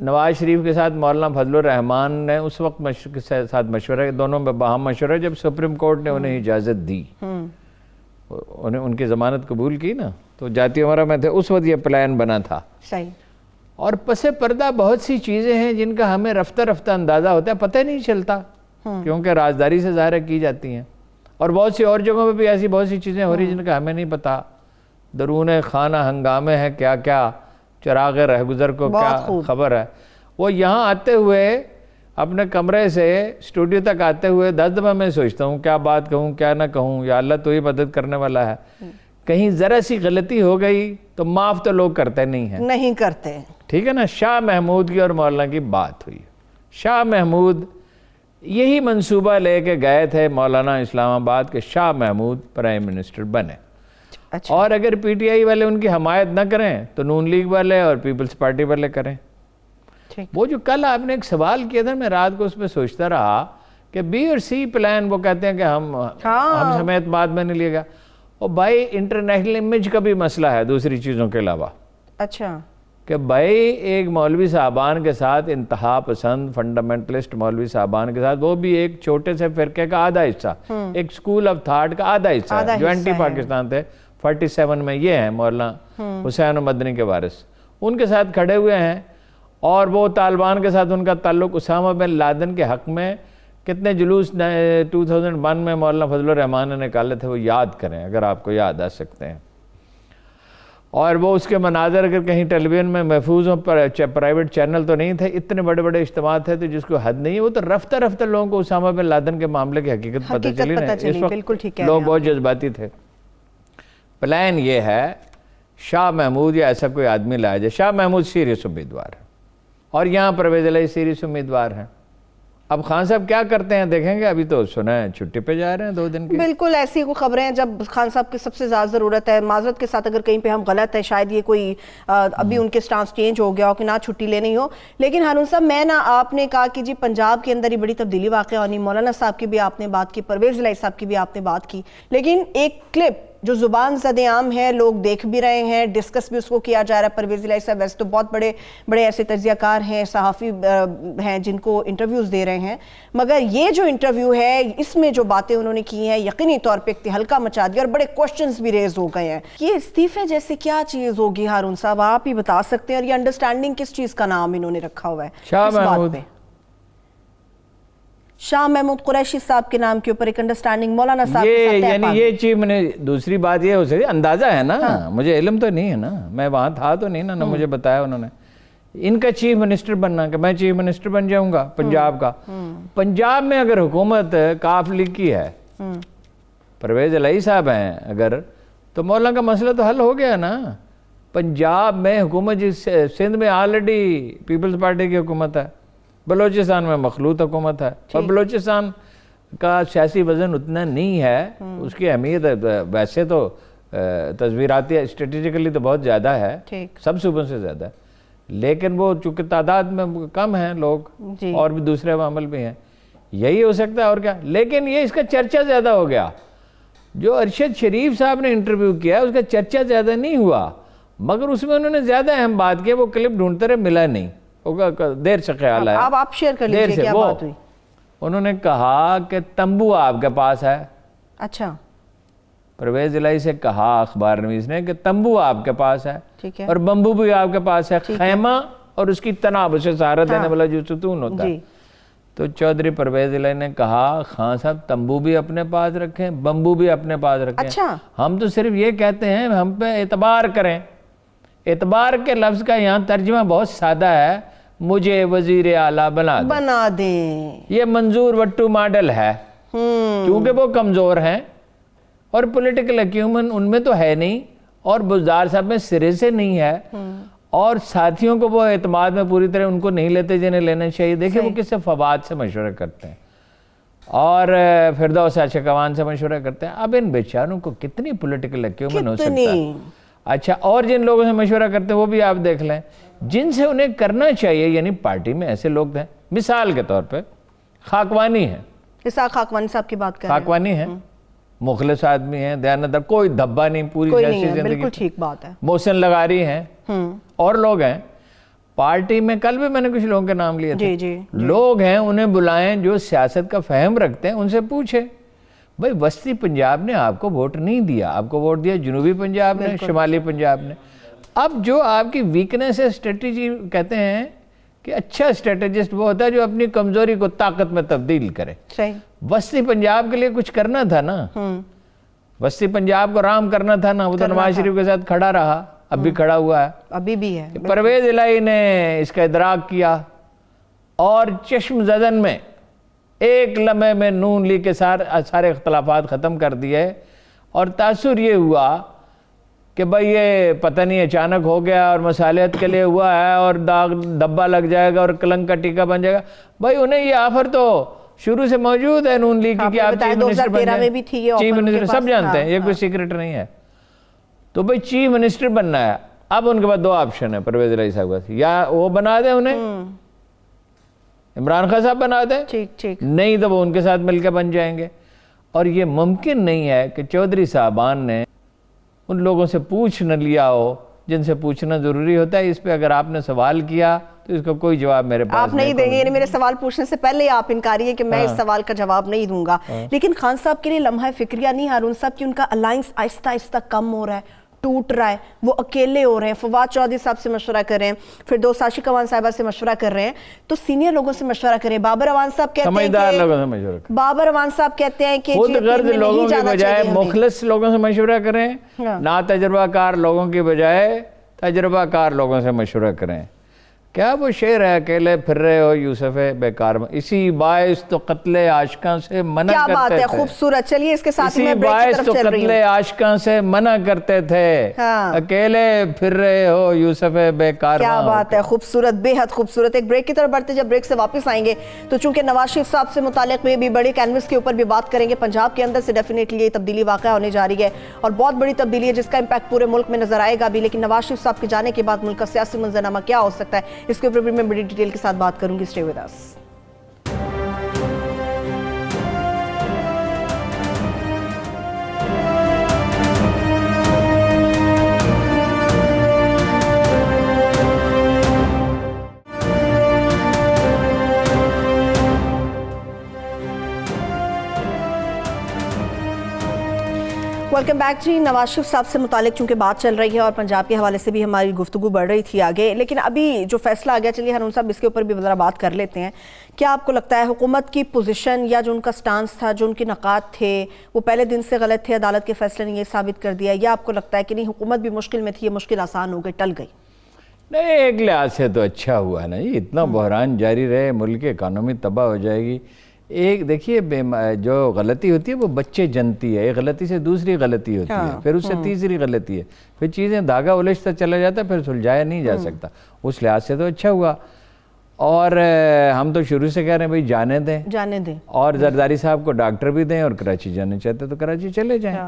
نواز شریف کے ساتھ مولانا فضل الرحمان نے اس وقت کے ساتھ مشورہ، دونوں میں باہم مشورہ، جب سپریم کورٹ نے انہیں اجازت دی، انہیں ان کی ضمانت قبول کی نا، تو جاتی عمرہ میں تھے، اس وقت یہ پلان بنا تھا. صحیح. اور پس پردہ بہت سی چیزیں ہیں جن کا ہمیں رفتہ رفتہ اندازہ ہوتا ہے، پتہ نہیں چلتا، کیونکہ رازداری سے ظاہر کی جاتی ہیں. اور بہت سی اور جگہوں پہ بھی ایسی بہت سی چیزیں ہو رہی جن کا ہمیں نہیں پتا. درون خانہ ہنگامے ہیں، کیا کیا چراغ رہگزر کو کیا خبر ہے. وہ یہاں آتے ہوئے اپنے کمرے سے اسٹوڈیو تک آتے ہوئے 10 دفعہ میں سوچتا ہوں کیا بات کہوں کیا نہ کہوں، یا اللہ تو ہی مدد کرنے والا ہے. کہیں ذرا سی غلطی ہو گئی تو معاف تو لوگ کرتے نہیں کرتے. ٹھیک ہے نا. شاہ محمود کی اور مولانا کی بات ہوئی. شاہ محمود یہی منصوبہ لے کے گئے تھے مولانا اسلام آباد کے شاہ محمود پرائم منسٹر بنے. اور اگر پی ٹی آئی والے ان کی حمایت نہ کریں تو نون لیگ والے اور پیپلز پارٹی والے کریں. وہ جو کل آپ نے ایک سوال کیا تھا، میں رات کو اس پہ سوچتا رہا کہ بی اور سی پلان، وہ کہتے ہیں کہ ہم سمیت بعد میں نہیں لے گا. اور بھائی انٹرنیشنل امیج کا بھی مسئلہ ہے دوسری چیزوں کے علاوہ. اچھا. کہ بھائی ایک مولوی صاحبان کے ساتھ، انتہا پسند فنڈامنٹلسٹ مولوی صاحبان کے ساتھ، وہ بھی ایک چھوٹے سے فرقے کا آدھا حصہ، ایک سکول آف تھاٹ کا آدھا حصہ جو اینٹی پاکستان تھے 47 میں، یہ ہیں مولانا حسین مدنی کے وارث، ان کے ساتھ کھڑے ہوئے ہیں. اور وہ طالبان کے ساتھ ان کا تعلق، اسامہ بن لادن کے حق میں کتنے جلوس 2001 میں مولانا فضل الرحمان نے نکالے تھے، وہ یاد کریں اگر آپ کو یاد آ سکتے ہیں. اور وہ اس کے مناظر اگر کہیں ٹیلی ویژن میں محفوظ ہوں، پرائیویٹ چینل تو نہیں تھے، اتنے بڑے بڑے اجتماعات تھے تو جس کو حد نہیں ہے. وہ تو رفتہ رفتہ لوگوں کو اسامہ بن لادن کے معاملے کی حقیقت پتہ چلی نا. اس وقت لوگ بہت جذباتی تھے. پلان یہ ہے شاہ محمود یا ایسا کوئی آدمی لایا جائے. شاہ محمود سیریس امیدوار ہے اور یہاں پرویز الہی سیریس امیدوار ہیں. اب خان صاحب کیا کرتے ہیں دیکھیں گے. ابھی تو سنا ہے چھٹی پہ جا رہے ہیں 2 دن کی. بالکل ایسی کوئی خبریں ہیں جب خان صاحب کی سب سے زیادہ ضرورت ہے. معذرت کے ساتھ اگر کہیں پہ ہم غلط ہیں، شاید یہ کوئی ابھی ان کے سٹانس چینج ہو گیا ہو کہ نہ چھٹی لینی ہو. لیکن ہارون صاحب، میں نا آپ نے کہا کہ جی پنجاب کے اندر ہی بڑی تبدیلی واقع ہونی، مولانا صاحب کی بھی آپ نے بات کی، پرویز الہی صاحب کی بھی آپ نے بات کی. لیکن ایک کلپ جو زبان زد عام ہے، لوگ دیکھ بھی رہے ہیں، ڈسکس بھی اس کو کیا جا رہا ہے. پرویز الہی صاحب ویسے تو بہت بڑے ایسے تجزیہ کار ہیں، صحافی ہیں جن کو انٹرویوز دے رہے ہیں، مگر یہ جو انٹرویو ہے اس میں جو باتیں انہوں نے کی ہیں یقینی طور پہ ایک ہلکا مچا دیا اور بڑے کوشچنز بھی ریز ہو گئے ہیں. یہ استعفے جیسے کیا چیز ہوگی ہارون صاحب، آپ ہی بتا سکتے ہیں؟ اور یہ انڈرسٹینڈنگ کس چیز کا نام انہوں نے رکھا ہوا ہے؟ شاہ محمود. شاہ محمود قریشی صاحب کے نام کے اوپر ایک انڈرسٹینڈنگ مولانا صاحب کے ساتھ. یعنی یہ چیز میں نے، دوسری بات یہ ہو سکتی اندازہ ہے نا، مجھے علم تو نہیں ہے نا، میں وہاں تھا تو نہیں نا مجھے بتایا انہوں نے. ان کا چیف منسٹر بننا کہ میں چیف منسٹر بن جاؤں گا پنجاب کا. پنجاب میں اگر حکومت کاف لیگ کی ہے، پرویز الہی صاحب ہیں اگر، تو مولانا کا مسئلہ تو حل ہو گیا نا. پنجاب میں حکومت، سندھ میں آلریڈی پیپلز پارٹی کی حکومت ہے، بلوچستان میں مخلوط حکومت ہے، اور بلوچستان کا سیاسی وزن اتنا نہیں ہے. اس کی اہمیت ویسے تو تصویراتی اسٹریٹجیکلی تو بہت زیادہ ہے، سب صوبوں سے زیادہ ہے، لیکن وہ چونکہ تعداد میں کم ہیں لوگ، اور بھی دوسرے عوامل بھی ہیں. یہی ہو سکتا ہے اور کیا. لیکن یہ اس کا چرچا زیادہ ہو گیا. جو ارشد شریف صاحب نے انٹرویو کیا اس کا چرچا زیادہ نہیں ہوا، مگر اس میں انہوں نے زیادہ اہم بات کی. وہ کلپ ڈھونڈتے رہے، ملا نہیں، دیر سے خیال آیا. آپ شیئر کر لیجئے کیا بات ہوئی. انہوں نے کہا کہ تمبو آپ کے پاس ہے. اچھا. پرویز الہی سے کہا اخبار نویس نے کہ تمبو آپ کے پاس ہے اور بمبو بھی آپ کے پاس ہے، خیمہ اور اس کی تناب، اسے سہارا دینے والا جو ستون ہوتا ہے. تو چودھری پرویز الہی نے کہا خان صاحب تمبو بھی اپنے پاس رکھیں، بمبو بھی اپنے پاس رکھیں. ہم تو صرف یہ کہتے ہیں ہم پہ اعتبار کریں. اعتبار کے لفظ کا یہاں ترجمہ بہت سادہ ہے، مجھے وزیر اعلیٰ بنا دیں. یہ منظور وٹو ماڈل ہے، کیونکہ وہ کمزور ہیں اور پولیٹیکل ایکیومن ان میں تو ہے نہیں، اور بزدار صاحب میں سرے سے نہیں ہے، اور ساتھیوں کو وہ اعتماد میں پوری طرح ان کو نہیں لیتے جنہیں لینا چاہیے. دیکھیں وہ کس سے فواد سے مشورہ کرتے ہیں اور فردوس اشکوان سے مشورہ کرتے ہیں. اب ان بیچاروں کو کتنی پولیٹیکل ایکیومن ہو سکتا ہے. اچھا، اور جن لوگوں سے مشورہ کرتے ہیں وہ بھی آپ دیکھ لیں جن سے انہیں کرنا چاہیے. یعنی پارٹی میں ایسے لوگ ہیں، مثال کے طور پہ خاکوانی ہیں، اسحاق خاکوانی صاحب کی بات کر رہے ہیں. خاکوانی ہیں، مخلص آدمی ہیں، دیانتدار، کوئی دھبا نہیں پوری سیاسی زندگی. بالکل ٹھیک بات ہے. محسن لغاری ہیں، اور لوگ ہیں. پارٹی میں کل بھی میں نے کچھ لوگوں کے نام لیے تھے. جی لوگ ہیں انہیں بلائیں جو سیاست کا فہم رکھتے ہیں, ان سے پوچھیں بھائی وسطی پنجاب نے آپ کو ووٹ نہیں دیا, آپ کو ووٹ دیا جنوبی پنجاب نے, شمالی پنجاب نے. اب جو آپ کی ویکنیس ہے, اسٹریٹجی کہتے ہیں کہ اچھا اسٹریٹجسٹ وہ ہوتا ہے جو اپنی کمزوری کو طاقت میں تبدیل کرے. وسطی پنجاب کے لیے کچھ کرنا تھا نا, وسطی پنجاب کو رام کرنا تھا نا, وہ تو نواز شریف کے ساتھ کھڑا رہا, اب بھی کھڑا ہوا ہے, ابھی بھی ہے. پرویز الہی نے اس کا ادراک کیا اور چشم زدن میں ایک لمحے میں نون لیگ کے سارے اختلافات ختم کر دیے, اور تاثر یہ ہوا کہ بھئی یہ پتہ نہیں اچانک ہو گیا اور مصالحت کے لیے ہوا ہے اور داغ دبا لگ جائے گا اور کلنک کا ٹیکہ بن جائے گا. بھئی انہیں یہ آفر تو شروع سے موجود ہے نون لیگ کی کہ آپ چیف منسٹر بن جائیں. چیف منسٹر سب جانتے ہیں, یہ کوئی سیکرٹ نہیں ہے. تو بھئی چیف منسٹر بننا ہے, اب ان کے بعد دو آپشن ہیں پرویز الہی صاحب کا, یا وہ بنا دیں انہیں, عمران خان صاحب بنا دیں, نہیں تو وہ ان کے ساتھ مل کے بن جائیں گے. اور یہ ممکن نہیں ہے کہ چودھری صاحبان نے ان لوگوں سے پوچھ نہ لیا ہو جن سے پوچھنا ضروری ہوتا ہے. اس پہ اگر آپ نے سوال کیا تو اس کا کوئی جواب میرے پاس آپ نہیں دیں گے, یعنی میرے سوال پوچھنے سے پہلے آپ انکاری ہے کہ میں اس سوال کا جواب نہیں دوں گا. لیکن خان صاحب کے لیے لمحہ فکریہ نہیں ہارون صاحب کہ ان کا الائنس آہستہ آہستہ کم ہو رہا ہے, ٹوٹ رہا ہے, وہ اکیلے ہو رہے ہیں. فواد چودھری صاحب سے مشورہ کر رہے ہیں, پھر دوست عاشق اوان صاحبہ سے مشورہ کر رہے ہیں, تو سینئر لوگوں سے مشورہ کریں. بابر اوان صاحب کہتے ہیں سمجھدار لوگوں سے مشورہ کریں, بابر اوان صاحب کہتے ہیں کہ خود غرض لوگوں کے بجائے مخلص لوگوں سے مشورہ کریں, نا تجربہ کار لوگوں کی بجائے تجربہ کار لوگوں سے مشورہ کریں. کیا وہ شعر ہے, اکیلے پھر رہے ہو یوسف بیکار, اسی باعث تو قتل عاشقاں سے منع کرتے تھے. کیا بات ہے, خوبصورت. چلیے اس کے ساتھ میں بریک کی طرف چل رہی ہوں. اسی باعث تو قتل عاشقاں سے منع کرتے تھے, اکیلے پھر رہے ہو یوسف بیکار. کیا بات ہے, خوبصورت, بے حد خوبصورت. ایک بریک کی طرف بڑھتے, جب بریک سے واپس آئیں گے تو چونکہ نواز شریف صاحب سے متعلق میں بھی بڑے کینوس کے اوپر بھی بات کریں گے. پنجاب کے اندر سے ڈیفینیٹلی یہ تبدیلی واقع ہونے جا رہی ہے اور بہت بڑی تبدیلی ہے جس کا امپیکٹ پورے ملک میں نظر آئے گا بھی. لیکن نواز شریف صاحب کے جانے کے بعد ملک کا سیاسی منظرنامہ کیا ہو سکتا ہے, اس کے اوپر بھی میں بڑی ڈیٹیل کے ساتھ بات کروں گی. Stay with us. Welcome back جی. نواز شریف صاحب سے متعلق چونکہ بات چل رہی ہے اور پنجاب کے حوالے سے بھی ہماری گفتگو بڑھ رہی تھی آگے, لیکن ابھی جو فیصلہ آ گیا, چلیے ہارون صاحب اس کے اوپر بھی ذرا بات کر لیتے ہیں. کیا آپ کو لگتا ہے حکومت کی پوزیشن یا جو ان کا سٹانس تھا, جو ان کے نکات تھے, وہ پہلے دن سے غلط تھے, عدالت کے فیصلے نے یہ ثابت کر دیا, یا آپ کو لگتا ہے کہ نہیں حکومت بھی مشکل میں تھی, یہ مشکل آسان ہو گئی, ٹل گئی؟ نہیں, ایک لحاظ سے تو اچھا ہوا ہے نا جی, اتنا بحران جاری رہے, ملک کی اکانومی تباہ ہو جائے گی. ایک دیکھیے جو غلطی ہوتی ہے وہ بچے جنتی ہے, ایک غلطی سے دوسری غلطی ہوتی ہے, پھر اس سے تیسری غلطی ہے, پھر چیزیں دھاگا الجھتا چلا جاتا ہے, پھر سلجھایا نہیں جا سکتا. اس لحاظ سے تو اچھا ہوا. اور ہم تو شروع سے کہہ رہے ہیں بھائی جانے دیں, اور زرداری صاحب کو ڈاکٹر بھی دیں, اور کراچی جانے چاہتے تو کراچی چلے جائیں.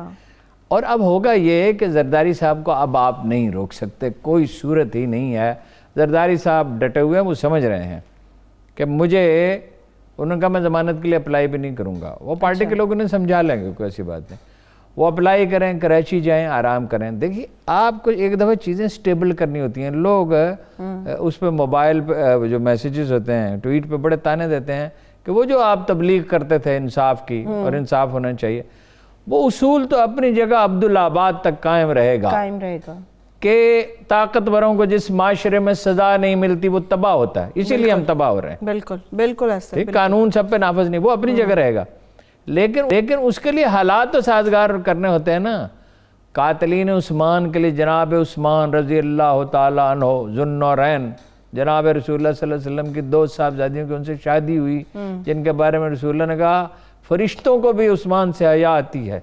اور اب ہوگا یہ کہ زرداری صاحب کو اب آپ نہیں روک سکتے, کوئی صورت ہی نہیں ہے. زرداری صاحب ڈٹے ہوئے ہیں, وہ سمجھ رہے ہیں کہ مجھے, انہوں نے کہا میں ضمانت کے لیے اپلائی بھی نہیں کروں گا. وہ پارٹی کے لوگوں نے سمجھا لیں گے, کوئی ایسی بات نہیں. وہ اپلائی کریں, کراچی جائیں, آرام کریں. دیکھیے آپ کو ایک دفعہ چیزیں سٹیبل کرنی ہوتی ہیں. لوگ اس پہ موبائل پہ جو میسیجز ہوتے ہیں, ٹویٹ پہ بڑے تانے دیتے ہیں کہ وہ جو آپ تبلیغ کرتے تھے انصاف کی, اور انصاف ہونا چاہیے, وہ اصول تو اپنی جگہ عبدالآباد تک قائم رہے گا کہ طاقتوروں کو جس معاشرے میں سزا نہیں ملتی وہ تباہ ہوتا ہے, اسی لیے ہم تباہ ہو رہے ہیں. بالکل ایسا قانون سب پہ نافذ نہیں, وہ اپنی جگہ رہے گا. لیکن اس کے لیے حالات تو سازگار کرنے ہوتے ہیں نا. قاتلین عثمان کے لیے جناب عثمان رضی اللہ تعالیٰ عنہ ذوالنورین, جناب رسول اللہ صلی اللہ علیہ وسلم کی دو صاحبزادیوں کی ان سے شادی ہوئی, جن کے بارے میں رسول اللہ نے کہا فرشتوں کو بھی عثمان سے حیا آتی ہے,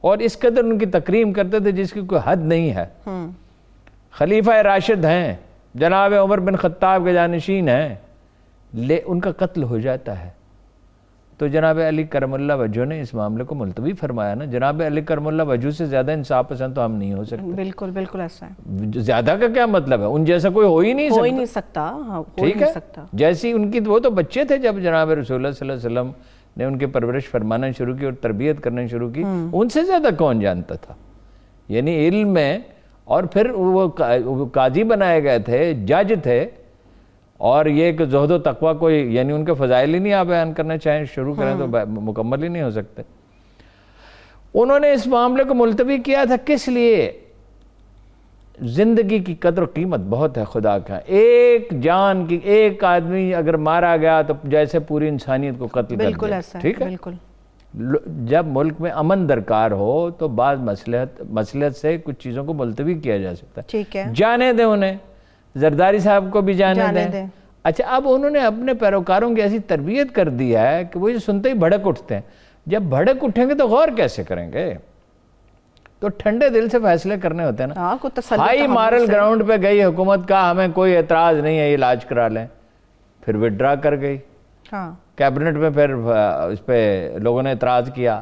اور اس قدر ان کی تکریم کرتے تھے جس کی کوئی حد نہیں ہے. خلیفہ راشد ہیں, جناب عمر بن خطاب کے جانشین ہیں, ان کا قتل ہو جاتا ہے تو جناب علی کرم اللہ وجہ نے اس معاملے کو ملتوی فرمایا نا. جناب علی کرم اللہ وجہ سے زیادہ انصاف پسند تو ہم نہیں ہو سکتے. بالکل ایسا ہے. زیادہ کا کیا مطلب ہے, ان جیسا کوئی ہو ہی نہیں سکتا. ٹھیک ہے, جیسی ان کی, وہ تو بچے تھے جب جناب رسول اللہ صلی اللہ علیہ وسلم نے ان کی پرورش فرمانا شروع کی اور تربیت کرنا شروع کی. ان سے زیادہ کون جانتا تھا, یعنی علم میں اور پھر وہ قاضی بنائے گئے تھے، جج تھے، اور یہ کہ زہد و تقوی کوئی یعنی ان کے فضائل ہی نہیں آپ بیان کرنا چاہیں شروع کریں تو مکمل ہی نہیں ہو سکتے. انہوں نے اس معاملے کو ملتوی کیا تھا کس لیے؟ زندگی کی قدر و قیمت بہت ہے خدا کا. ایک جان کی، ایک آدمی اگر مارا گیا تو جیسے پوری انسانیت کو قتل کر بالکل دیا. ایسا ہے، ٹھیک ہے. بالکل. جب ملک میں امن درکار ہو تو بعض مصلحت سے کچھ چیزوں کو ملتوی کیا جا سکتا ہے. ٹھیک ہے. جانے دیں انہیں، زرداری صاحب کو بھی جانے دیں. اچھا اب انہوں نے اپنے پیروکاروں کی ایسی تربیت کر دی ہے کہ وہ یہ سنتے ہی بھڑک اٹھتے ہیں. جب بھڑک اٹھیں گے تو غور کیسے کریں گے؟ تو ٹھنڈے دل سے فیصلے کرنے ہوتے ہیں نا. ہائی مارل گراؤنڈ پہ گئی حکومت کا ہمیں کوئی اعتراض نہیں ہے، یہ علاج کرا لیں، پھر وڈرا کر گئی. کیبنٹ میں پھر اس پہ لوگوں نے اعتراض کیا.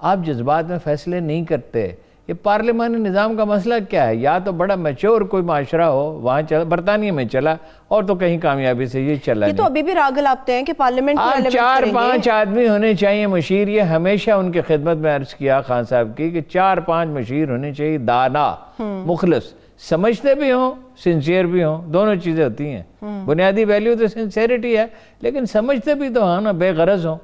آپ جذبات میں فیصلے نہیں کرتے. یہ پارلیمانی نظام کا مسئلہ کیا ہے؟ یا تو بڑا میچور کوئی معاشرہ ہو، وہاں چلا، برطانیہ میں چلا، اور تو کہیں کامیابی سے یہ چلا. یہ تو ابھی بھی راگ لاپتے ہیں کہ پارلیمنٹ آپ 4-5 آدمی ہونے چاہیے مشیر. یہ ہمیشہ ان کی خدمت میں عرض کیا خان صاحب کی کہ 4-5 مشیر ہونے چاہیے، دانا، مخلص، سمجھتے بھی ہوں، سنسیئر بھی ہوں. دونوں چیزیں ہوتی ہیں. بنیادی ویلیو تو سنسیئرٹی ہے، لیکن سمجھتے بھی تو ہاں نا، بے غرض ہوں.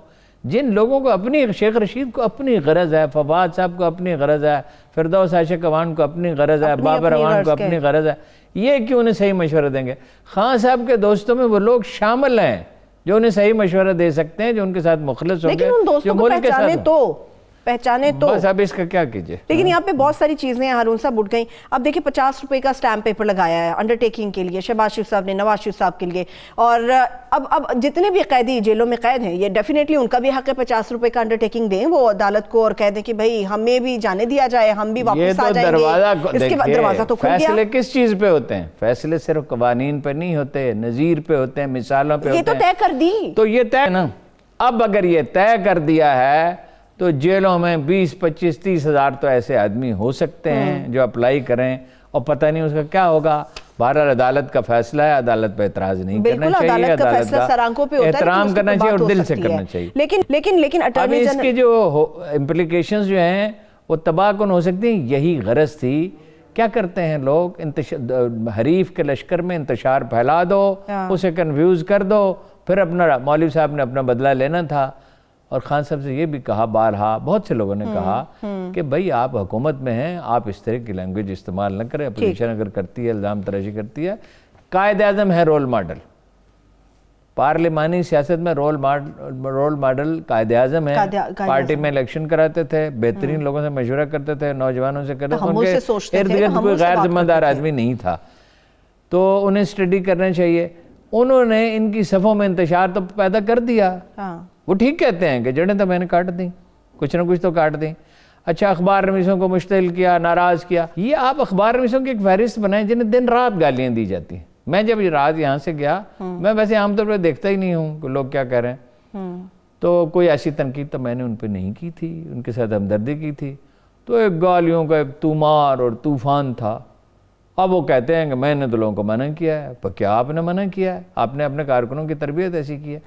جن لوگوں کو اپنی، شیخ رشید کو اپنی غرض ہے، فواد صاحب کو اپنی غرض ہے، فردوس عاشق اوان کو اپنی غرض ہے، بابر اوان کو اپنی غرض ہے، یہ کیوں انہیں صحیح مشورہ دیں گے؟ خان صاحب کے دوستوں میں وہ لوگ شامل ہیں جو انہیں صحیح مشورہ دے سکتے ہیں، جو ان کے ساتھ مخلص ہوں گے، لیکن ان دوستوں کو پہچانے تو بس اب اس کا کیا کیجئے. لیکن یہاں پہ بہت ساری چیزیں ہارون صاحب اٹھ گئیں. اب دیکھیں 50 روپے کا سٹیمپ پیپر لگایا ہے انڈرٹیکنگ کے لیے شہباز شریف صاحب نے، نواز شریف صاحب کے لیے. اور اب جتنے بھی قیدی جیلوں میں قید ہیں، یہ ڈیفینیٹلی ان کا بھی حق ہے 50 روپے کا انڈرٹیکنگ دیں وہ عدالت کو، اور کہہ دیں کہ بھائی ہمیں بھی جانے دیا جائے، ہم بھی واپس آ جائیں گے. اس کے بعد دروازہ تو کھل گیا. فیصلے کس چیز پہ ہوتے ہیں؟ فیصلے صرف قوانین پہ نہیں ہوتے، نظیر پہ ہوتے ہیں، مثالوں پہ ہوتے ہیں. یہ تو طے کر دی. تو یہ طے نا. اب اگر یہ طے کر دیا ہے تو جیلوں میں 20-25-30 ہزار تو ایسے آدمی ہو سکتے ہیں جو اپلائی کریں، اور پتہ نہیں اس کا کیا ہوگا. بہرحال عدالت کا فیصلہ ہے، عدالت پہ اعتراض نہیں کرنا چاہیے، عدالت کا احترام کرنا چاہیے اور دل سے کرنا چاہیے. لیکن اب اس کی جو امپلیکیشنز جو ہیں وہ تباہ کن ہو سکتی ہیں. یہی غرض تھی. کیا کرتے ہیں لوگ؟ حریف کے لشکر میں انتشار پھیلا دو، اسے کنفیوز کر دو، پھر اپنا مولوی صاحب نے اپنا بدلہ لینا تھا. اور خان صاحب سے یہ بھی کہا بارہا، بہت سے لوگوں نے کہا کہ بھئی آپ حکومت میں ہیں، آپ اس طرح کی لینگویج استعمال نہ کریں. اپوزیشن اگر کرتی ہے، الزام تراشی کرتی ہے. قائد اعظم ہے رول ماڈل، پارلیمانی سیاست میں رول ماڈل قائد اعظم ہے. پارٹی میں الیکشن کراتے تھے، بہترین لوگوں سے مشورہ کرتے تھے، نوجوانوں سے کرتے تھے. ان کے ارد گرد کوئی غیر ذمہ دار آدمی نہیں تھا، تو انہیں اسٹڈی کرنا چاہیے. انہوں نے ان کی صفوں میں انتشار تو پیدا کر دیا. وہ ٹھیک کہتے ہیں کہ جڑیں تو میں نے کاٹ دیں، کچھ نہ کچھ تو کاٹ دیں. اچھا اخبار نویسوں کو مشتعل کیا، ناراض کیا. یہ آپ اخبار نویسوں کی ایک فہرست بنائیں جنہیں دن رات گالیاں دی جاتی ہیں. میں جب رات یہاں سے گیا، میں ویسے عام طور پہ دیکھتا ہی نہیں ہوں کہ لوگ کیا کہہ رہے ہیں، تو کوئی ایسی تنقید تو میں نے ان پہ نہیں کی تھی، ان کے ساتھ ہمدردی کی تھی. تو ایک گالیوں کا ایک طومار اور طوفان تھا. اب وہ کہتے ہیں کہ میں نے تو لوگوں کو منع کیا ہے. پر کیا آپ نے منع کیا ہے؟ آپ نے اپنے کارکنوں کی تربیت ایسی کی ہے.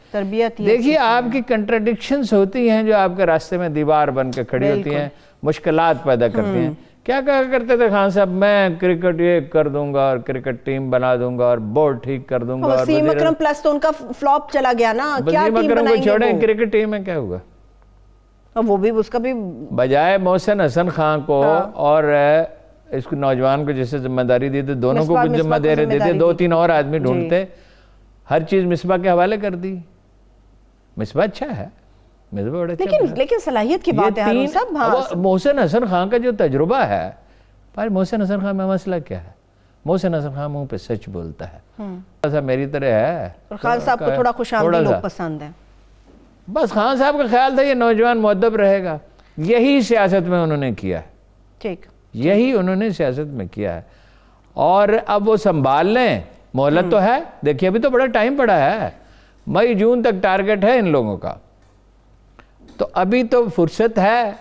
دیکھیے آپ کی کنٹراڈکشنز ہوتی ہیں جو آپ کے راستے میں دیوار بن کے کھڑی ہوتی ہیں، مشکلات پیدا کرتی ہیں. کیا کہا کرتے تھے خان صاحب؟ میں کرکٹ یہ کر دوں گا اور کرکٹ ٹیم بنا دوں گا اور بورڈ ٹھیک کر دوں گا. وسیم اکرم پلس تو ان کا فلاپ چلا گیا نا. وسیم اکرم کو چھوڑیں، کرکٹ ٹیم میں کیا ہوگا؟ وہ بھی اس کا بھی بجائے محسن حسن خان کو اور اس کو نوجوان کو جیسے ذمہ داری دی تھی، دونوں کو کچھ ذمہ دے دیتے، 2-3 اور آدمی ڈھونڈتے. ہر چیز مصباح کے حوالے کر دی. مصباح اچھا ہے، لیکن صلاحیت کی بات ہے ہارون صاحب. محسن حسن خان کا جو تجربہ ہے، پر محسن حسن خان میں مسئلہ کیا ہے؟ محسن حسن خان منہ پہ سچ بولتا ہے، ایسا میری طرح ہے. اور خان صاحب کو تھوڑا خوش آمدید لوگ پسند ہیں. بس خان صاحب کا خیال تھا یہ نوجوان مؤدب رہے گا. یہی سیاست میں انہوں نے کیا ہے. ٹھیک، یہی انہوں نے سیاست میں کیا ہے. اور اب وہ سنبھال لیں، مہلت تو ہے. دیکھیے ابھی تو بڑا ٹائم پڑا ہے، مئی جون تک ٹارگٹ ہے ان لوگوں کا. تو ابھی تو فرصت ہے.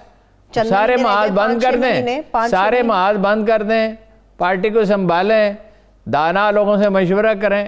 سارے محاذ بند کر دیں، سارے محاذ بند کر دیں، پارٹی کو سنبھالیں، دانا لوگوں سے مشورہ کریں.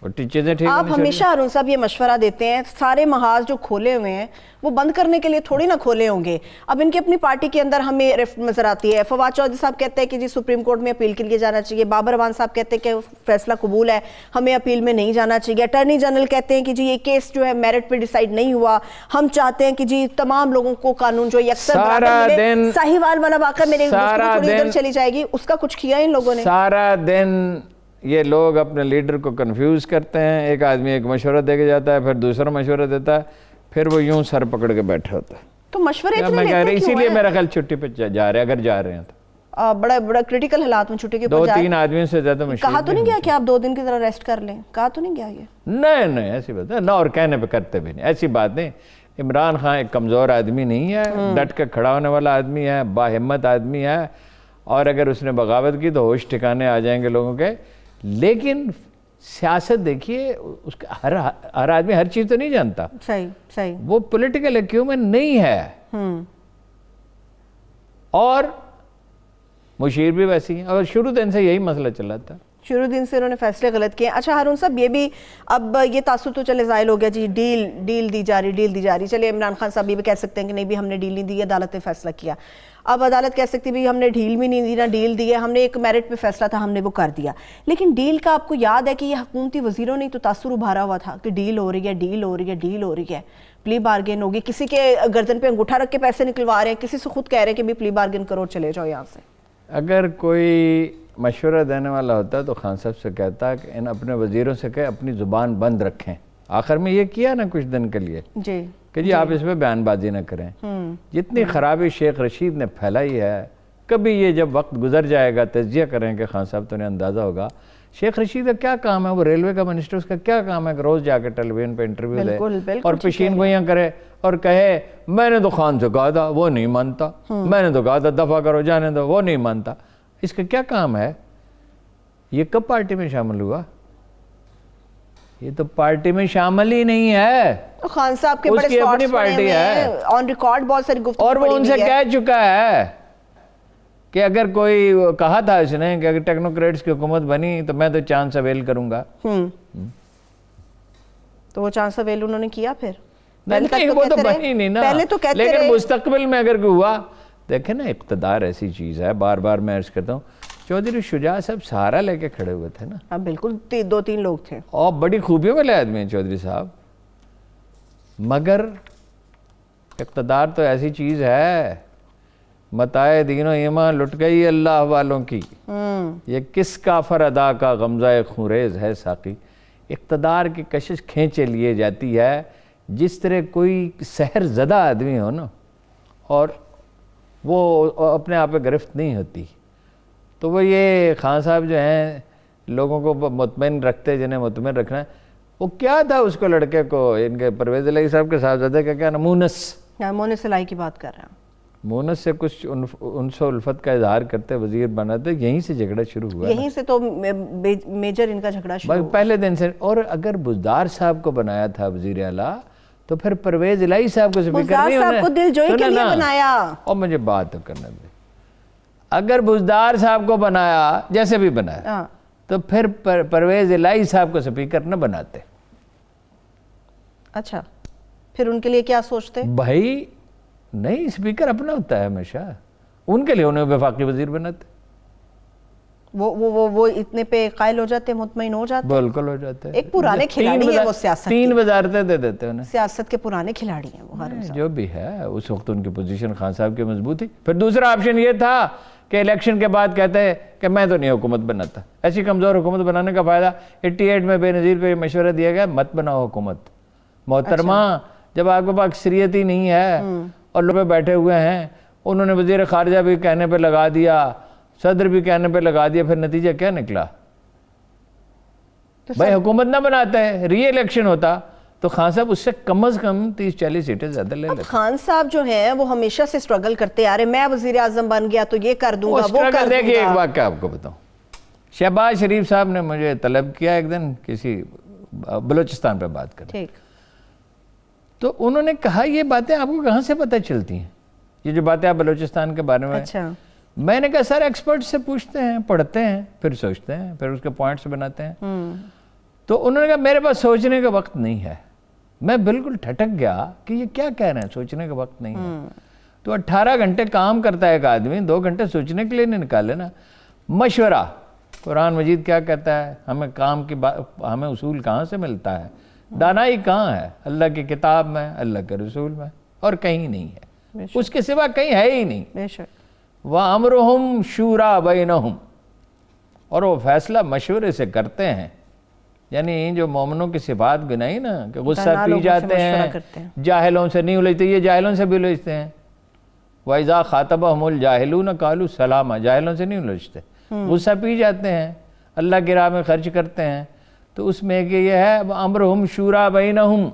اور چیزیں ٹھیک آپ ہمیشہ ہارون صاحب یہ مشورہ دیتے ہیں سارے محاذ جو کھولے ہوئے ہیں وہ بند کرنے کے لیے تھوڑی نہ کھولے ہوں گے. اب ان کی اپنی پارٹی کے اندر ہمیں رفت نظر آتی ہے. فواد چودھری صاحب کہتے ہیں کہ جی سپریم کورٹ میں اپیل کے لیے جانا چاہیے. بابر اعوان صاحب کہتے ہیں کہ فیصلہ قبول ہے, ہمیں اپیل میں نہیں جانا چاہیے. اٹارنی جنرل کہتے ہیں کہ جی یہ کیس جو ہے میرٹ پہ ڈیسائیڈ نہیں ہوا, ہم چاہتے ہیں کہ جی تمام لوگوں کو قانون جو یکسر برابر ملے. ساہیوال والا واقعہ میرے گفتگو تھوڑی ادھر چلی جائے گی, اس کا کچھ کیا ان لوگوں نے؟ سارا دن یہ لوگ اپنے لیڈر کو کنفیوز کرتے ہیں. ایک آدمی ایک مشورہ دے کے جاتا ہے, پھر دوسرا مشورہ دیتا ہے, پھر وہ یوں سر پکڑ کے بیٹھا ہوتا ہے. تو مشورے اتنے لیتے کیوں ہیں؟ اسی لیے میرا خیال چھٹی پہ جا رہے ہیں, اگر جا رہے ہیں تو بڑا کریٹیکل حالات میں چھٹی کے اوپر جائے. 2-3 آدمیوں سے زیادہ مشکل. کہا تو نہیں گیا کہ آپ 2 دن کی طرح ریسٹ کر لیں؟ کہا تو نہیں گیا یہ؟ نہیں ایسی بات ہے نہ, اور کہنے پہ کرتے بھی نہیں. ایسی بات نہیں. عمران خان ایک کمزور آدمی نہیں ہے, ڈٹ کے کھڑا ہونے والا آدمی ہے, باہمت آدمی ہے, اور اگر اس نے بغاوت کی تو ہوش ٹھکانے آ جائیں گے لوگوں کے. لیکن سیاست دیکھیے, اس کا ہر آدمی ہر چیز تو نہیں جانتا. صحیح. وہ پولیٹیکل ایکیومنٹ نہیں ہے. اور مشیر بھی ویسی ہیں, اور شروع دن سے یہی مسئلہ چلا تھا. شروع دن سے انہوں نے فیصلے غلط کیے. اچھا ہارون صاحب, یہ بھی اب یہ تاثر تو چلے زائل ہو گیا جی, ڈیل دی جا رہی. چلے عمران خان صاحب یہ بھی کہہ سکتے ہیں کہ نہیں بھی ہم نے ڈیل نہیں دی, عدالت نے فیصلہ کیا. اب عدالت کہہ سکتی بھی ہم نے ڈیل بھی نہیں دی نہ ڈیل دی ہے, ہم نے ایک میرٹ پہ فیصلہ تھا ہم نے وہ کر دیا. لیکن ڈیل کا آپ کو یاد ہے کہ یہ حکومتی وزیروں نے تو تاثر ابھارا ہوا تھا کہ ڈیل ہو رہی ہے, پلی بارگن ہوگی. کسی کے گردن پہ انگوٹھا رکھ کے پیسے نکلوا رہے ہیں, کسی سے خود کہہ رہے ہیں کہ بھی پلی بارگن کرو, چلے جاؤ یہاں سے. اگر کوئی مشورہ دینے والا ہوتا تو خان صاحب سے کہتا کہ ان اپنے وزیروں سے کہ اپنی زبان بند رکھیں. آخر میں یہ کیا نا کچھ دن کے لیے کہ جی آپ اس پہ بیان بازی نہ کریں. جتنی خرابی شیخ رشید نے پھیلائی ہے, کبھی یہ جب وقت گزر جائے گا تجزیہ کریں کہ خان صاحب تو انہیں اندازہ ہوگا شیخ رشید کا کیا کام ہے. وہ ریلوے کا منسٹر, اس کا کیا کام ہے کہ روز جا کے ٹیلی ویژن پہ انٹرویو دے اور پیشین گوئیاں کرے اور کہے میں نے تو خان سے کہا تھا وہ نہیں مانتا, میں نے تو کہا تھا دفع کرو جانے دو وہ نہیں مانتا. اس کا کیا کام ہے؟ یہ کب پارٹی میں شامل ہوا؟ یہ تو پارٹی میں شامل ہی نہیں ہے. خان صاحب کے اس کی اپنی پارٹی ہے, آن ریکارڈ بہت ساری گفتگو, اور وہ ان سے کہہ چکا ہے کہ اگر کوئی کہا تھا اس نے کہ اگر ٹیکنوکریٹس کی حکومت بنی تو میں تو چانس اویل کروں گا. تو وہ چانس اویل انہوں نے کیا پھر؟ نہیں وہ تو بنی نہیں نا, لیکن مستقبل میں اگر کوئی ہوا. دیکھیں نا اقتدار ایسی چیز ہے, بار بار میں عرض کرتا ہوں, چودھری شجاع صاحب سہارا لے کے کھڑے ہوئے تھے نا. ہاں بالکل, 2-3 لوگ تھے اور بڑی خوبیوں والے آدمی ہیں چودھری صاحب, مگر اقتدار تو ایسی چیز ہے, متاع دین و ایمان لٹ گئی اللہ والوں کی, یہ کس کافر ادا کا غمزہ خونریز ہے ساقی. اقتدار کی کشش کھینچے لیے جاتی ہے جس طرح کوئی سحر زدہ آدمی ہو نا, اور وہ اپنے آپ پہ گرفت نہیں ہوتی. تو وہ یہ خان صاحب جو ہیں لوگوں کو مطمئن رکھتے, جنہیں مطمئن رکھنا ہے. وہ کیا تھا اس کو لڑکے کو, ان کے پرویز الہی صاحب کے صاحبزادے کا کیا نا, مونس الہی کی بات کر رہے ہیں. مونس سے کچھ انس و الفت کا اظہار کرتے وزیر بنا تھے, یہیں سے جھگڑا شروع ہوا, یہیں سے تو میجر ان کا جھگڑا شروع ہوا پہلے دن سے. اور اگر بزدار صاحب کو بنایا تھا وزیر اعلیٰ تو پھر پرویز الہی صاحب کو سپیکر نہیں ہونا. صاحب کو دل جوئی کے لیے بنایا. اور مجھے بات تو کرنا دے, اگر بزدار صاحب کو بنایا جیسے بھی بنایا تو پھر پرویز الہی صاحب کو سپیکر نہ بناتے. اچھا, پھر ان کے لیے کیا سوچتے؟ بھائی نہیں, سپیکر اپنا ہوتا ہے ہمیشہ, ان کے لیے انہیں وفاقی وزیر بناتے. وہ اتنے پہ قائل ہو جاتے, مطمئن ہو جاتے. بالکل ہو جاتے. ایک پرانے کھلاڑی ہیں وہ سیاست, 3 وزارتیں دے دیتے انہیں. سیاست کے پرانے کھلاڑی ہیں وہ. جو بھی ہے اس وقت ان کی پوزیشن خان صاحب کی مضبوط تھی. پھر دوسرا آپشن یہ تھا کہ الیکشن کے بعد کہتے ہیں کہ میں تو نہیں حکومت بناتا. ایسی کمزور حکومت بنانے کا فائدہ 88 میں بے نظیر کو یہ مشورہ دیا گیا مت بناؤ حکومت. محترمہ جب آپ کے پاس اکثریت ہی نہیں ہے اور لوگ بیٹھے ہوئے ہیں, انہوں نے وزیر خارجہ بھی کہنے پہ لگا دیا, صدر بھی کہنے پہ لگا دیا, پھر نتیجہ کیا نکلا؟ بھائی حکومت نہ بناتے ہیں, ری الیکشن ہوتا تو خان صاحب اس سے کم از کم 30-40 سیٹیں زیادہ لے لیتے. خان صاحب جو ہیں وہ ہمیشہ سے سٹرگل کرتے آ رہے, میں وزیر اعظم بن گیا تو یہ کر دوں گا, وہ کر دوں گا. دیکھیے ایک واقعہ آپ کو بتاؤں, شہباز شریف صاحب نے مجھے طلب کیا ایک دن کسی بلوچستان پہ بات کرنے, تو انہوں نے کہا یہ باتیں آپ کو کہاں سے پتہ چلتی ہیں, یہ جو باتیں آپ بلوچستان کے بارے میں. اچھا. میں نے کہا سر ایکسپرٹ سے پوچھتے ہیں, پڑھتے ہیں, پھر سوچتے ہیں, پھر اس کے پوائنٹس بناتے ہیں. تو انہوں نے کہا میرے پاس سوچنے کا وقت نہیں ہے. میں بالکل ٹھٹک گیا کہ یہ کیا کہہ رہے ہیں سوچنے کا وقت نہیں ہے. تو 18 گھنٹے کام کرتا ہے ایک آدمی, 2 گھنٹے سوچنے کے لیے نہیں نکالے نا. مشورہ, قرآن مجید کیا کہتا ہے, ہمیں کام کی ہمیں اصول کہاں سے ملتا ہے, دانائی کہاں ہے, اللہ کی کتاب میں, اللہ کے رسول میں, اور کہیں نہیں ہے, اس کے سوا کہیں ہے ہی نہیں. وَأَمْرُهُمْ شُورَى بَيْنَهُمْ, اور وہ فیصلہ مشورے سے کرتے ہیں. یعنی جو مومنوں کی صفات گنائی نا کہ غصہ پی جاتے ہیں, جاہلوں سے نہیں الجھتے, یہ جاہلوں سے بھی الجھتے ہیں. وَإِذَا خَاطَبَهُمُ الْجَاهِلُونَ قَالُوا سَلَامًا, جاہلوں سے نہیں الجھتے, غصہ پی جاتے ہیں, اللہ کی راہ میں خرچ کرتے ہیں. تو اس میں کہ یہ ہے امرہم شورا بینہم,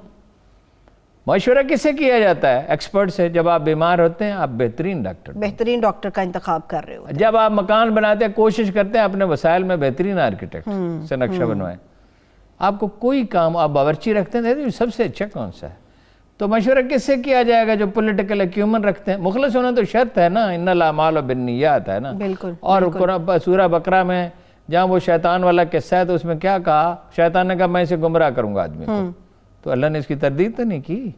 مشورہ کس سے کیا جاتا ہے, ایکسپرٹ سے. جب آپ بیمار ہوتے ہیں آپ بہترین ڈاکٹر کا انتخاب کر رہے ہو. جب آپ مکان بناتے ہیں کوشش کرتے ہیں اپنے وسائل میں بہترین آرکیٹیکٹ سے نقشہ بنوائیں. آپ کو کوئی کام آپ باورچی رکھتے ہیں سب سے اچھا کون سا ہے, تو مشورہ کس سے کیا جائے گا, جو پولیٹیکل ایکیومن رکھتے ہیں. مخلص ہونا تو شرط ہے نا, ان الاعمال بالنیات ہے نا. اور سورہ بقرہ میں جہاں وہ شیطان والا قصہ ہے تو اس میں کیا کہا, شیطان نے کہا میں اسے گمراہ کروں گا آدمی کو, تو اللہ نے اس کی تردید تو نہیں کی.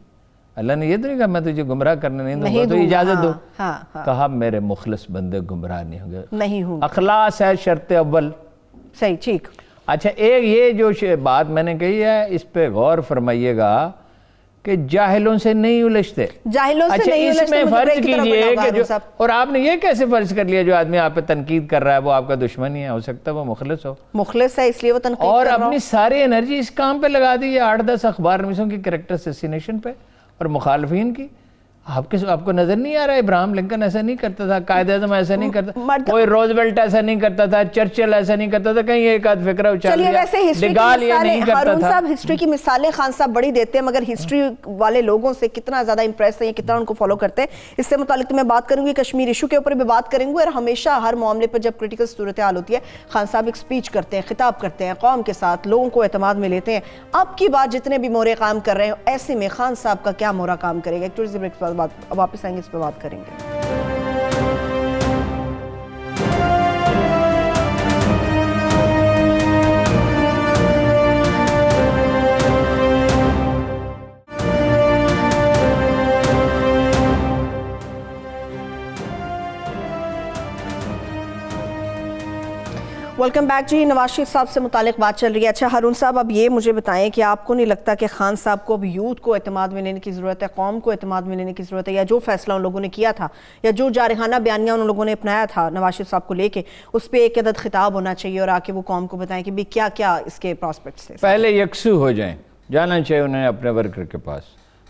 اللہ نے یہ تو نہیں کہا میں تجھے گمراہ کرنے نہیں دوں گا, تو اجازت دو. کہا میرے مخلص بندے گمراہ نہیں ہوں گے. اخلاص ہے شرط اول. صحیح, ٹھیک. اچھا, ایک یہ جو بات میں نے کہی ہے اس پہ غور فرمائیے گا کہ جاہلوں سے نہیں الجھتے. اچھا, اس میں فرض کیجئے کہ جو, اور آپ نے یہ کیسے فرض کر لیا جو آدمی آپ پہ تنقید کر رہا ہے وہ آپ کا دشمن ہی ہے, ہو سکتا ہے وہ مخلص ہے اس لیے وہ تنقید کر رہا ہو, اور اپنی ساری انرجی اس کام پہ لگا دی ہے 8-10 اخبار نویسوں کی کریکٹر اسیسینیشن پہ اور مخالفین کی. آپ کو نظر نہیں آ رہا ہے ابراہم لنکن ایسا نہیں کرتا تھا, قائد اعظم ایسا نہیں کرتا, کوئی روزویلٹ ایسا نہیں کرتا تھا, چرچل ایسا نہیں کرتا تھا, کہیں ایک آدھ فکرہ اچھال لیا, ڈگال یہ نہیں کرتا ہارون صاحب ہسٹری کی مثالیں خان صاحب بڑی دیتے ہیں, مگر ہسٹری والے لوگوں سے کتنا زیادہ امپریس ہیں, کتنا ان کو فالو کرتے ہیں. اس سے متعلق تو میں بات کروں گی, کشمیر ایشو کے اوپر بھی بات کریں گے, اور ہمیشہ ہر معاملے پر جب کرٹیکل صورتحال ہوتی ہے خان صاحب ایک سپیچ کرتے ہیں, خطاب کرتے ہیں قوم کے ساتھ, لوگوں کو اعتماد میں لیتے ہیں. اب کی بات جتنے بھی مورے کام کر رہے ہیں, ایسے میں خان صاحب کا کیا مورا کام کرے گا, ایک ٹوریزم بریک کے بعد واپس آئیں گے, اس پہ بات کریں گے. ویلکم بیک جی. نواز شریف صاحب سے متعلق بات چل رہی ہے. اچھا ہارون صاحب, اب یہ مجھے بتائیں کہ آپ کو نہیں لگتا کہ خان صاحب کو اب یوتھ کو اعتماد میں لینے کی ضرورت ہے, قوم کو اعتماد میں لینے کی ضرورت ہے, یا جو فیصلہ ان لوگوں نے کیا تھا یا جو جارحانہ بیانیہ ان لوگوں نے اپنایا تھا نواز شریف صاحب کو لے کے, اس پہ ایک عدد خطاب ہونا چاہیے اور آ کے وہ قوم کو بتائیں کہ کیا کیا اس کے پراسپیکٹس تھے. پہلے یکسو ہو جائیں, جانا چاہیے انہیں اپنے ورکر کے پاس,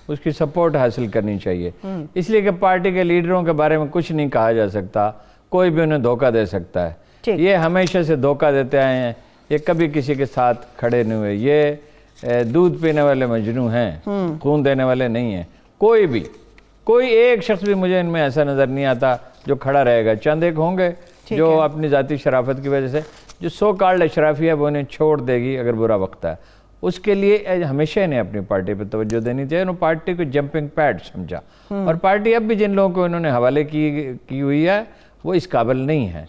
اس کی سپورٹ حاصل کرنی چاہیے. اس لیے کہ پارٹی کے لیڈروں کے بارے میں کچھ نہیں کہا جا سکتا, کوئی بھی انہیں دھوکہ دے سکتا ہے. یہ ہمیشہ سے دھوکہ دیتے آئے ہیں, یہ کبھی کسی کے ساتھ کھڑے نہیں ہوئے, یہ دودھ پینے والے مجنو ہیں, خون دینے والے نہیں ہیں. کوئی ایک شخص بھی مجھے ان میں ایسا نظر نہیں آتا جو کھڑا رہے گا. چند ایک ہوں گے جو اپنی ذاتی شرافت کی وجہ سے جو سو کالڈ اشرافی ہے وہ انہیں چھوڑ دے گی اگر برا وقت ہے. اس کے لیے ہمیشہ انہیں اپنی پارٹی پہ توجہ دینی چاہیے. انہوں پارٹی کو جمپنگ پیڈ سمجھا, اور پارٹی اب بھی جن لوگوں کو انہوں نے حوالے کی ہوئی ہے وہ اس قابل نہیں ہے.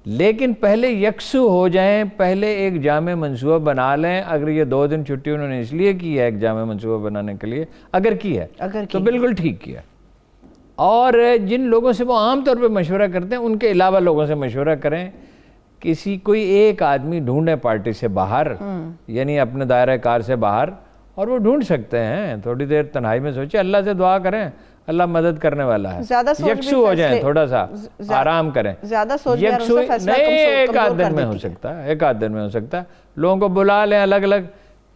لیکن پہلے یکسو ہو جائیں, پہلے ایک جامع منصوبہ بنا لیں. اگر یہ 2 دن چھٹی انہوں نے اس لیے کی ہے ایک جامع منصوبہ بنانے کے لیے, اگر کی ہے تو بالکل ٹھیک کیا. اور جن لوگوں سے وہ عام طور پہ مشورہ کرتے ہیں ان کے علاوہ لوگوں سے مشورہ کریں. کوئی ایک آدمی ڈھونڈیں پارٹی سے باہر, یعنی اپنے دائرہ کار سے باہر, اور وہ ڈھونڈ سکتے ہیں. تھوڑی دیر تنہائی میں سوچیں, اللہ سے دعا کریں, اللہ مدد کرنے والا ہے. یکسو ہو جائیں, تھوڑا سا آرام کریں. یکسو نہیں, ایک آدھ دن میں ہو سکتا ہے, لوگوں کو بلا لیں الگ الگ,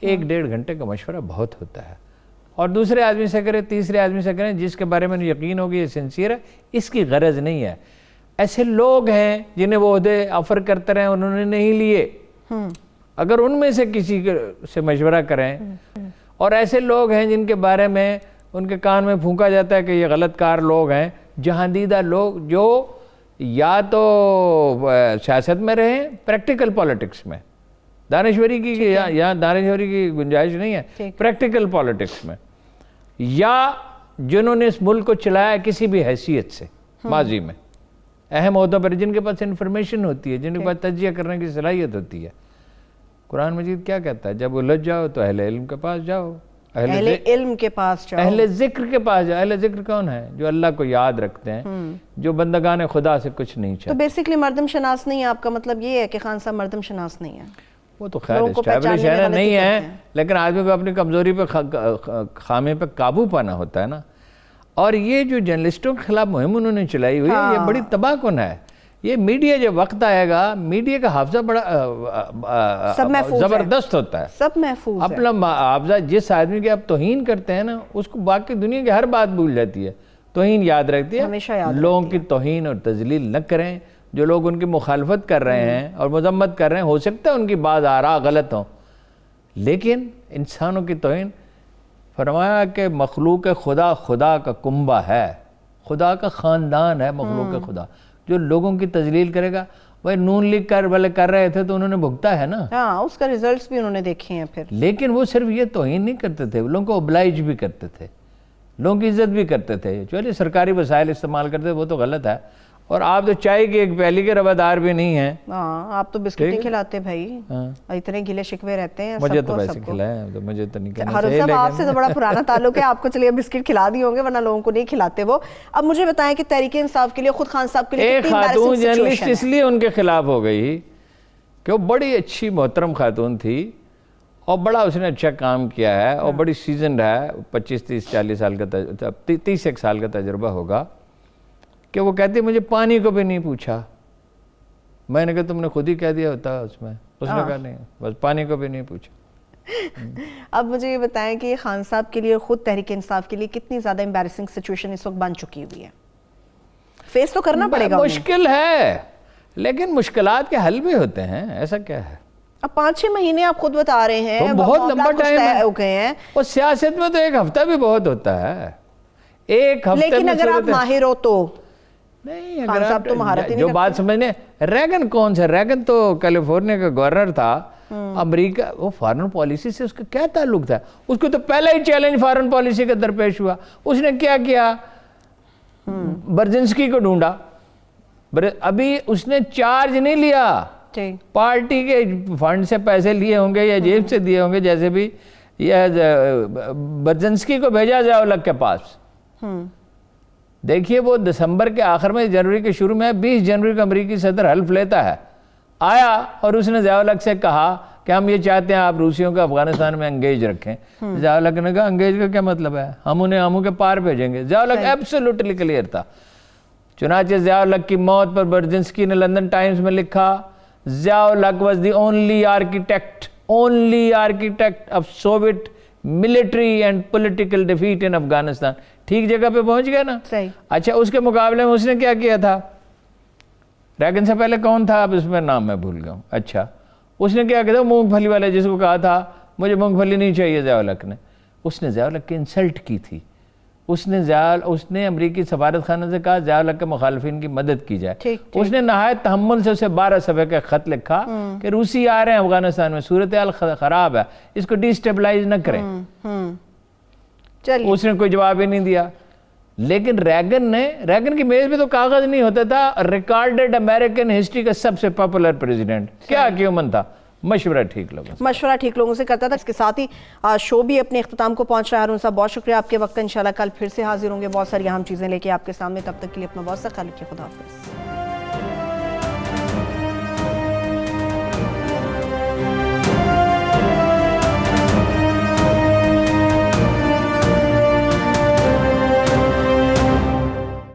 1-1.5 گھنٹے کا مشورہ بہت ہوتا ہے. اور دوسرے آدمی سے کریں, تیسرے آدمی سے کریں جس کے بارے میں یقین ہوگی یہ سنسیئر ہے, اس کی غرض نہیں ہے. ایسے لوگ ہیں جنہیں وہ عہدے آفر کرتے رہے, انہوں نے نہیں لیے. اگر ان میں سے کسی سے مشورہ کریں, اور ایسے لوگ ہیں جن کے بارے میں ان کے کان میں پھونکا جاتا ہے کہ یہ غلط کار لوگ ہیں, جہاندیدہ لوگ جو یا تو سیاست میں رہیں, پریکٹیکل پالیٹکس میں, دانشوری کی گنجائش نہیں ہے, پریکٹیکل پالیٹکس میں, یا جنہوں نے اس ملک کو چلایا کسی بھی حیثیت سے ماضی میں, اہم عہدوں پر, جن کے پاس انفارمیشن ہوتی ہے, جن کے پاس تجزیہ کرنے کی صلاحیت ہوتی ہے. قرآن مجید کیا کہتا ہے؟ جب الجھ جاؤ تو اہل علم کے پاس جاؤ، اہل علم کے پاس جاؤ، اہل ذکر کے پاس جاؤ۔ اہل ذکر کون ہے؟ جو اللہ کو یاد رکھتے ہیں، جو بندگان خدا سے کچھ نہیں تو چاہتے۔ بیسیکلی مردم شناس نہیں ہے، آپ کا مطلب یہ ہے کہ خان صاحب مردم شناس نہیں ہے؟ وہ تو خیر اسٹیبلش ہے نا، نہیں ہے، لیکن آدمی کو اپنی کمزوری پہ خامی پہ قابو پانا ہوتا ہے نا۔ اور یہ جو جرنلسٹوں کے خلاف مہم انہوں نے چلائی ہوئی ہے، یہ بڑی تباہ کن ہے۔ یہ میڈیا جب وقت آئے گا، میڈیا کا حافظہ بڑا زبردست ہوتا ہے، سب محفوظ ہے۔ اپنا حافظہ جس آدمی کی آپ توہین کرتے ہیں نا، اس کو باقی دنیا کی ہر بات بھول جاتی ہے، توہین یاد رکھتی ہے۔ ہمیشہ یاد لوگوں کی توہین اور تذلیل نہ کریں، جو لوگ ان کی مخالفت کر رہے ہیں اور مذمت کر رہے ہیں، ہو سکتا ہے ان کی بعض آراء غلط ہوں، لیکن انسانوں کی توہین، فرمایا کہ مخلوق خدا خدا کا کنبہ ہے، خدا کا خاندان ہے مخلوق خدا۔ جو لوگوں کی تذلیل کرے گا، وہ نون لیگ کر رہے تھے تو انہوں نے بھگتا ہے نا، ہاں اس کا ریزلٹس بھی انہوں نے دیکھے ہیں پھر۔ لیکن وہ صرف یہ توہین نہیں کرتے تھے، لوگوں کو اوبلائج بھی کرتے تھے، لوگوں کی عزت بھی کرتے تھے۔ چلیے سرکاری وسائل استعمال کرتے تھے، وہ تو غلط ہے، اور آپ تو چائے کی ایک پیالی کے روادار بھی نہیں ہیں۔ ہاں آپ تو بسکٹ نہیں کھلاتے بھائی، اتنے گلے شکوے رہتے ہیں۔ مجھے تو ویسے کھلائیں، تو مجھے تو نہیں کھلانا ہارون صاحب آپ سے تو بڑا پرانا تعلق ہے، آپ کو چلیے بسکٹ کھلا دی ہوں گے، ورنہ لوگوں کو نہیں کھلاتے وہ۔ اب مجھے بتائیں کہ تحریک انصاف کے لیے، خود خان صاحب کے لیے ایک خاتون جرنلسٹ اس لیے ان کے خلاف ہو گئی کہ وہ بڑی اچھی محترم خاتون تھی، اور بڑا اس نے اچھا کام کیا ہے، اور بڑی سیزنڈ ہے، 25 30 40 سال کا 31 سال کا تجربہ ہوگا، کہ وہ کہتی ہے مجھے پانی کو بھی نہیں پوچھا۔ میں نے کہا تم نے خود ہی کہہ دیا ہوتا اس میں، اس نے کہا نہیں، بس پانی کو بھی نہیں پوچھا۔ اب مجھے یہ بتائیں کہ خان صاحب کے لیے، خود تحریک انصاف کے لیے کتنی زیادہ امبیرسنگ سچویشن اس وقت بن چکی ہوئی ہے؟ فیس تو کرنا پڑے گا، مشکل ہے، لیکن مشکلات کے حل بھی ہوتے ہیں، ایسا کیا ہے؟ اب 5-6 مہینے آپ خود بتا رہے ہیں، بہت لمبا ٹائم ہو گئے ہیں، اور سیاست میں تو ایک ہفتہ بھی بہت ہوتا ہے، ایک ہفتے لیکن اگر آپ ماہر ہو تو نہیں، اگر آپ جو بات سمجھنے، ریگن کون سا؟ ریگن تو کیلیفورنیا کا گورنر تھا، امریکہ، وہ فارن پالیسی سے اس کا کیا تعلق تھا؟ اس کو تو پہلا ہی چیلنج فارن پالیسی کا درپیش ہوا۔ اس نے کیا کیا؟ برزنسکی کو ڈھونڈا، ابھی اس نے چارج نہیں لیا، پارٹی کے فنڈ سے پیسے لیے ہوں گے یا جیب سے دیے ہوں گے، جیسے بھی برزنسکی کو بھیجا ضیاء الحق کے پاس۔ دیکھیے وہ دسمبر کے آخر میں، جنوری کے شروع میں 20 جنوری کو امریکی صدر حلف لیتا ہے، آیا اور اس نے ضیاء الحق سے کہا کہ ہم یہ چاہتے ہیں آپ روسیوں کو افغانستان میں انگیج رکھیں۔ ضیاء الحق نے کہا انگیج کا کیا مطلب ہے، ہم انہیں آموں کے پار بھیجیں گے۔ ضیاء الحق ایبسولوٹلی کلیئر تھا۔ چنانچہ ضیاء الحق کی موت پر برزنسکی نے لندن ٹائمز میں لکھا، ضیاء الحق was the only architect of Soviet military and political defeat in Afghanistan۔ ٹھیک جگہ پہ پہنچ گیا نا؟ اچھا، اس کے مقابلے میں اس نے کیا کیا تھا؟ ریگن سے پہلے کون تھا؟ اب اس میں نام میں بھول گیا ہوں۔ اچھا، اس نے کیا کیا تھا؟ مونگ پھلی والے، جس کو کہا تھا مجھے مونگ پھلی نہیں چاہیے ضیاء الحق نے، اس نے ضیاء الحق کی انسلٹ کی تھی۔ اس نے امریکی سفارت خانہ سے کہا ضیاء الحق کے مخالفین کی مدد کی جائے۔ اس نے نہایت تحمل سے اسے 12 صفحے کا خط لکھا کہ روسی آ رہے ہیں افغانستان میں، صورتحال خراب ہے، اس کو ڈی سٹیبلائز نہ کریں۔ اس نے کوئی جواب ہی نہیں دیا۔ لیکن ریگن کی میز پہ تو کاغذ نہیں ہوتا تھا، ریکارڈڈ امریکن ہسٹری کا سب سے پاپولر پریزیڈنٹ، کیا کیومن تھا، مشورہ ٹھیک لوگوں سے کرتا تھا۔ اس کے ساتھ ہی شو بھی اپنے اختتام کو پہنچ رہا ہے۔ ہارون صاحب بہت شکریہ آپ کے وقت کا، انشاءاللہ کل پھر سے حاضر ہوں گے بہت ساری اہم چیزیں لے کے آپ کے سامنے، تب تک کے لیے اپنا بہت سا خیال رکھیے، خدا حافظ۔